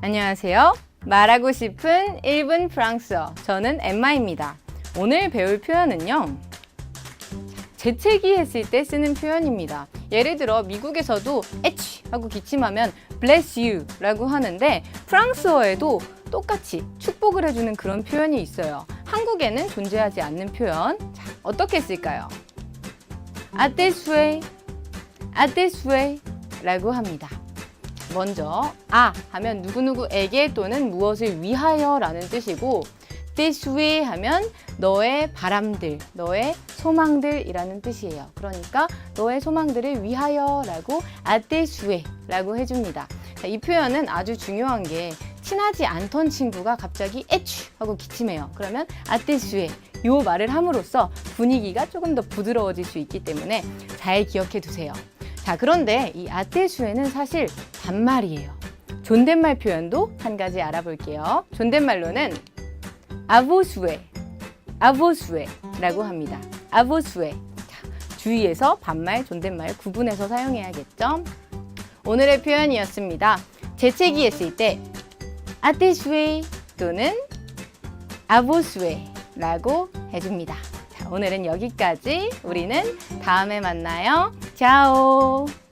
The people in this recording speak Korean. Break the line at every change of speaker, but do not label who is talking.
안녕하세요. 말하고 싶은 1분 프랑스어. 저는 엠마입니다. 오늘 배울 표현은요. 재채기 했을 때 쓰는 표현입니다. 예를 들어 미국에서도 에치 하고 기침하면 bless you 라고 하는데 프랑스어에도 똑같이 축복을 해주는 그런 표현이 있어요. 한국에는 존재하지 않는 표현. 자, 어떻게 쓸까요? à tes souhaits 라고 합니다. 먼저 하면 누구누구에게 또는 무엇을 위하여 라는 뜻이고 tes souhaits 하면 너의 바람들, 너의 소망들 이라는 뜻이에요. 그러니까 너의 소망들을 위하여 라고 à tes souhaits 라고 해줍니다. 자, 이 표현은 아주 중요한 게 친하지 않던 친구가 갑자기 에취 하고 기침해요. 그러면 à tes souhaits 요 말을 함으로써 분위기가 조금 더 부드러워질 수 있기 때문에 잘 기억해 두세요. 자, 그런데 이 à tes souhaits는 사실 반말이에요. 존댓말 표현도 한 가지 알아볼게요. 존댓말로는 à vos souhaits 라고 합니다. à vos souhaits. 자, 주의해서 반말, 존댓말 구분해서 사용해야겠죠? 오늘의 표현이었습니다. 재채기 했을 때 à tes souhaits 또는 à vos souhaits 라고 해줍니다. 자, 오늘은 여기까지. 우리는 다음에 만나요. 짜오!